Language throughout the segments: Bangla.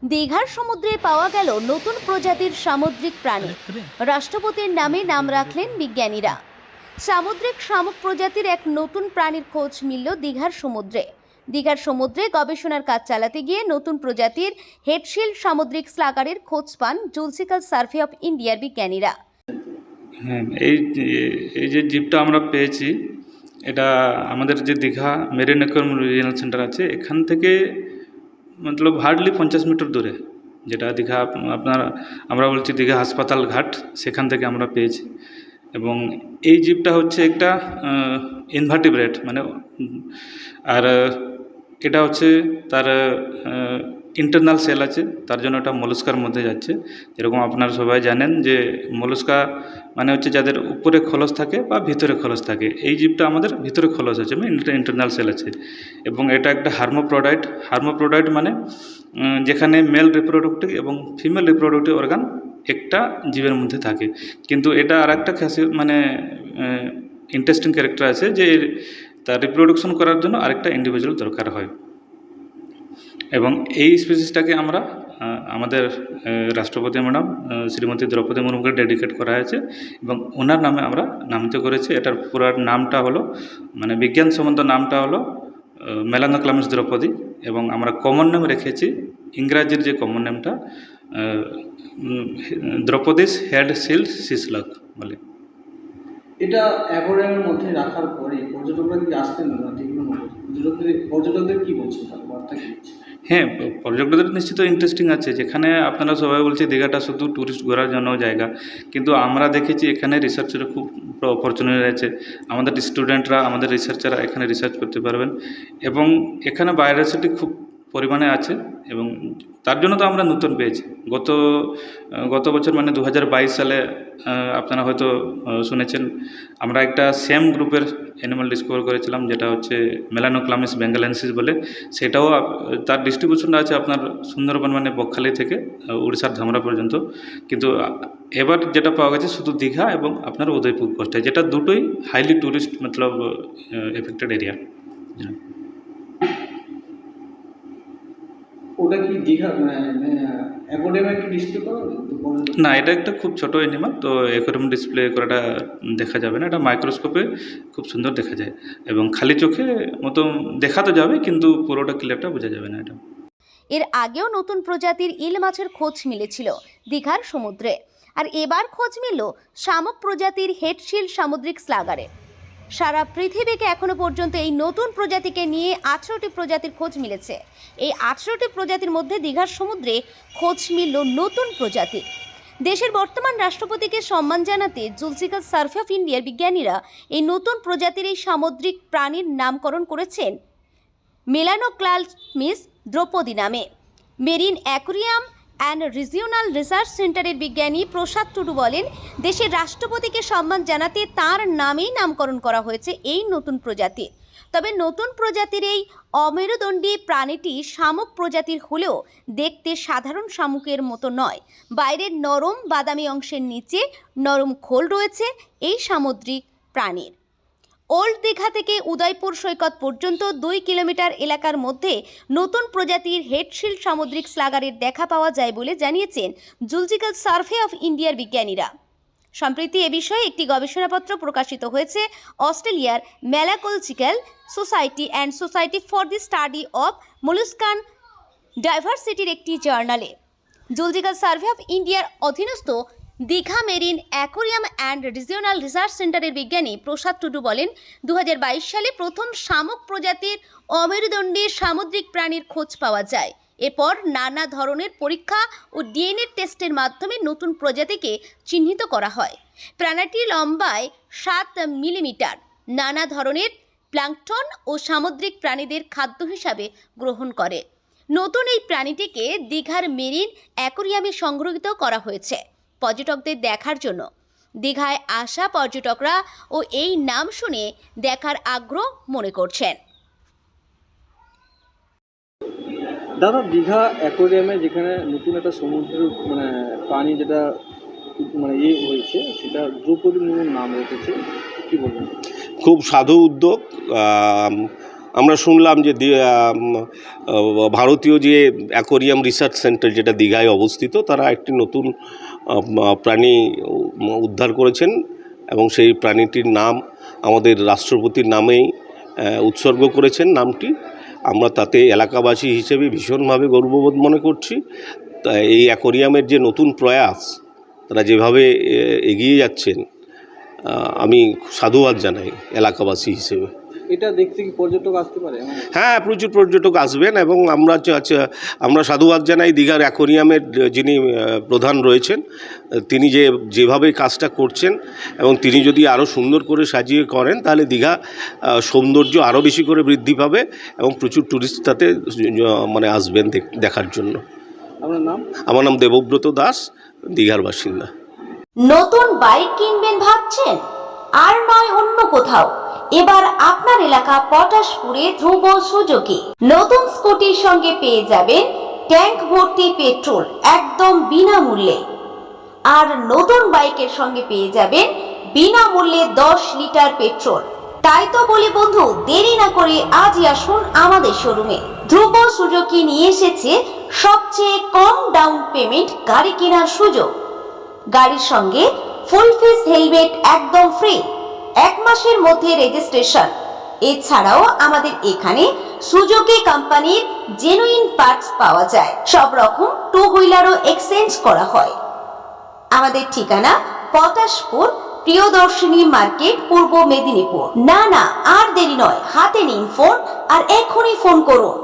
দীঘার সমুদ্রে পাওয়া গেল নতুন প্রজাতির সামুদ্রিক প্রাণী। রাষ্ট্রপতির নামে নাম রাখলেন বিজ্ঞানীরা। সামুদ্রিক শামুক প্রজাতির এক নতুন প্রাণীর খোঁজ মিলল দীঘার সমুদ্রে। দীঘার সমুদ্রে গবেষণার কাজ চালাতে গিয়ে নতুন প্রজাতির হেডশিল সামুদ্রিক স্লাগারের খোঁজ পান জুলজিক্যাল সার্ভে অফ ইন্ডিয়ার বিজ্ঞানীরা। হ্যাঁ, এই যে জিপটা আমরা পেয়েছি, এটা আমাদের যে Digha marine aquarium regional centre আছে, এখান থেকে মতলব হার্ডলি 50 মিটার দূরে, যেটা দীঘা আমরা বলছি দীঘা হাসপাতাল ঘাট, সেখান থেকে আমরা পেয়েছি। এবং এই জিপটা হচ্ছে একটা ইনভার্টিব্রেট, মানে আর এটা হচ্ছে তার ইন্টারনাল সেল আছে, তার জন্য এটা মলস্কার মধ্যে যাচ্ছে। যেরকম আপনারা সবাই জানেন যে মলস্কা মানে হচ্ছে যাদের উপরে খোলস থাকে বা ভিতরে খোলস থাকে। এই জীবটা আমাদের ভিতরে খোলস আছে, মানে ইন্টারনাল সেল আছে। এবং এটা একটা হার্মোপ্রোডাইট মানে যেখানে মেল রিপ্রোডাক্টিভ এবং ফিমেল রিপ্রোডাক্টিভ অর্গান একটা জীবের মধ্যে থাকে। কিন্তু এটা আর একটা মানে ইন্টারেস্টিং ক্যারেক্টার আছে যে তার রিপ্রোডাকশন করার জন্য আরেকটা ইন্ডিভিজুয়াল দরকার হয়। এবং এই স্পিসিসটাকে আমরা আমাদের রাষ্ট্রপতি ম্যাডাম শ্রীমতী দ্রৌপদী মুর্মুকে ডেডিকেট করা হয়েছে এবং ওনার নামে আমরা নামিত করেছি। এটার পুরো নামটা হলো, মানে বিজ্ঞানসম্মত নামটা হলো মেলানোক্লামিস দ্রৌপদী। এবং আমরা কমন নেম রেখেছি, ইংরাজির যে কমন নেমটা দ্রৌপদীস হেড শিল্ড সিসলক বলে। এটা অ্যাকোয়ারিয়ামের মধ্যে রাখার পরে পর্যটকরা কি আসতেন না? পর্যটকদের কি বলছে, তার বার্তা কি? হ্যাঁ, পর্যটকদের নিশ্চিত ইন্টারেস্টিং আছে। যেখানে আপনারা সবাই বলছে দীঘাটা শুধু ট্যুরিস্ট ঘোরার জন্য জায়গা, কিন্তু আমরা দেখেছি এখানে রিসার্চের খুব অপরচুনিটি আছে। আমাদের স্টুডেন্টরা, আমাদের রিসার্চাররা এখানে রিসার্চ করতে পারবেন এবং এখানে বায়োডাইভার্সিটি খুব পরিমাণে আছে। এবং তার জন্য তো আমরা নতুন পেয়েছি। গত বছর মানে 2022 সালে আপনারা হয়তো শুনেছেন, আমরা একটা সেম গ্রুপের অ্যানিমাল ডিসকভার করেছিলাম, যেটা হচ্ছে মেলানোক্লামিস বেঙ্গলেন্সিস বলে। সেটাও তার ডিস্ট্রিবিউশনটা আছে আপনার সুন্দরবন মানে বকখালি থেকে উড়িষ্যার ধামরা পর্যন্ত। কিন্তু এবার যেটা পাওয়া গেছে শুধু দীঘা এবং আপনার উদয়পুর কোস্টে, যেটা দুটোই হাইলি ট্যুরিস্ট মতলব এফেক্টেড এরিয়া। ওটা কি দীঘা অ্যাকোয়ারিয়ামে কি ডিসপ্লে করা হবে? না, এটা একটা খুব ছোট অ্যানিমাল, তো অ্যাকোয়ারিয়াম ডিসপ্লে করাটা দেখা যাবে না। এটা মাইক্রোস্কোপে খুব সুন্দর দেখা যায় এবং খালি চোখে মতো দেখা তো যাবে, কিন্তু পুরোটা ক্লিয়ারটা বোঝা যাবে না এটা। এর আগেও নতুন প্রজাতির ইল মাছের খোঁজ মিলেছিল দীঘার সমুদ্রে, আর এবার খোঁজ মিলল শামুক প্রজাতির হেডশিল সামুদ্রিক স্লাগারে। সারা পৃথিবীকে এখনো পর্যন্ত এই নতুন প্রজাতিকে নিয়ে 18টি প্রজাতির খোঁজ মিলেছে। এই 18টি প্রজাতির মধ্যে দীঘার সমুদ্রে খোঁজ মিলল নতুন প্রজাতি। দেশের বর্তমান রাষ্ট্রপতিকে সম্মান জানাতে জুলজিক্যাল সার্ভে অফ ইন্ডিয়ার বিজ্ঞানীরা এই নতুন প্রজাতির এই সামুদ্রিক প্রাণীর নামকরণ করেছেন মেলানোক্লামিস দ্রৌপদী নামে। Marine aquarium and regional research সেন্টারের বিজ্ঞানী প্রসাদ টুডু বলেন, দেশের রাষ্ট্রপতিকে সম্মান জানাতে তার নামেই নামকরণ করা হয়েছে এই নতুন প্রজাতি। তবে নতুন প্রজাতির এই অমেরুদণ্ডী প্রাণীটি শামুক প্রজাতির হলেও দেখতে সাধারণ শামুকের মতো নয়। বাইরের নরম বাদামি অংশের নিচে নরম খোল রয়েছে এই সামুদ্রিক প্রাণীর। ওল্ড দীঘা থেকে উদয়পুর সৈকত পর্যন্ত 2 কিলোমিটার এলাকার মধ্যে নতুন প্রজাতির হেডশিল সামুদ্রিক স্লাগারের দেখা পাওয়া যায় বলে জানিয়েছেন জুলজিক্যাল সার্ভে অফ ইন্ডিয়ার বিজ্ঞানীরা। সম্প্রতি এ বিষয়ে একটি গবেষণাপত্র প্রকাশিত হয়েছে অস্ট্রেলিয়ার malacological society and society for the study of molluscan ডাইভার্সিটির একটি জার্নালে। জুলজিক্যাল সার্ভে অফ ইন্ডিয়ার অধীনস্থ Digha marine aquarium and regional research সেন্টারের বিজ্ঞানী প্রসাদ টুডু বলেন, 2022 সালে প্রথম শামুক প্রজাতির অমেরুদণ্ডী সামুদ্রিক প্রাণীর খোঁজ পাওয়া যায়। এরপর নানা ধরনের পরীক্ষা ও ডিএনএ টেস্টের মাধ্যমে নতুন প্রজাতিকে চিহ্নিত করা হয়। প্রাণীটি লম্বায় 7 মিলিমিটার, নানা ধরনের প্ল্যাঙ্কটন ও সামুদ্রিক প্রাণীদের খাদ্য হিসাবে গ্রহণ করে। নতুন এই প্রাণীটিকে দীঘার মেরিন অ্যাকোয়ারিয়ামে সংরক্ষিত করা হয়েছে পর্যটকদের দেখার জন্য। দীঘায় আসা পর্যটকরা ও এই নাম শুনে দেখার আগ্রহ মনে করছেন। দাদা, দীঘা অ্যাকোয়ারিয়ামে যেখানে নতুন একটা সমুদ্রের প্রাণী যেটা হয়েছে, সেটা দ্রৌপদী মুর্মুর নাম রেখেছে, কি বলবেন? খুব সাধু উদ্যোগ। আমরা শুনলাম যে ভারতীয় যে অ্যাকোয়ারিয়াম রিসার্চ সেন্টার যেটা দীঘায় অবস্থিত, তারা একটি নতুন প্রাণী উদ্ধার করেছেন এবং সেই প্রাণীটির নাম আমাদের রাষ্ট্রপতির নামেই উৎসর্গ করেছেন নামটি। আমরা তাতে এলাকাবাসী হিসেবে ভীষণভাবে গর্ববোধ মনে করছি। তা এই অ্যাকোয়ারিয়ামের যে নতুন প্রয়াস, তারা যেভাবে এগিয়ে যাচ্ছেন, আমি সাধুবাদ জানাই এলাকাবাসী হিসেবে। এটা দেখতে কি পর্যটক আসতে পারে? হ্যাঁ, প্রচুর পর্যটক আসবেন এবং আমরা সাধুবাদ জানাই দীঘার অ্যাকোয়ারিয়ামের যিনি প্রধান রয়েছেন, তিনি যেভাবে কাজটা করছেন এবং তিনি যদি আরও সুন্দর করে সাজিয়ে করেন, তাহলে দীঘা সৌন্দর্য আরও বেশি করে বৃদ্ধি পাবে এবং প্রচুর টুরিস্ট তাতে আসবেন দেখার জন্য। আপনার নাম? আমার নাম দেবব্রত দাস, দীঘার বাসিন্দা। নতুন বাইক কিনবেন ভাবছেন? আর নয় অন্য কোথাও, এবার আপনার এলাকা পটাশপুরে ধ্রুব সুজুকি নতুন স্কুটির সঙ্গে পেয়ে যাবেন ট্যাঙ্ক ভর্তি পেট্রোল একদম বিনামূল্যে। আর নতুন বাইকের সঙ্গে পেয়ে যাবেন বিনামূল্যে 10 লিটার পেট্রোল। তাই তো বলি বন্ধু, দেরি না করে আজই আসুন আমাদের শোরুমে। ধ্রুব সুজুকি নিয়ে এসেছে সবচেয়ে কম ডাউন পেমেন্ট গাড়ি কেনার সুযোগ। গাড়ির সঙ্গে ফুল ফেস হেলমেট একদম ফ্রি, 1 মাসের মধ্যে রেজিস্ট্রেশন। এছাড়াও আমাদের এখানে সুজুকি কোম্পানির জেনুইন পার্টস পাওয়া যায়। সব রকম টু হুইলারও এক্সচেঞ্জ করা হয়। আমাদের ঠিকানা পটাশপুর প্রিয়দর্শিনী মার্কেট, পূর্ব মেদিনীপুর। না আর দেরি নয়, হাতে নিন ফোন আর এখনই ফোন করুন।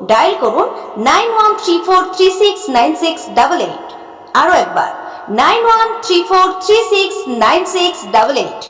ডায়াল করুন 9134369688। আরো একবার 9134369688।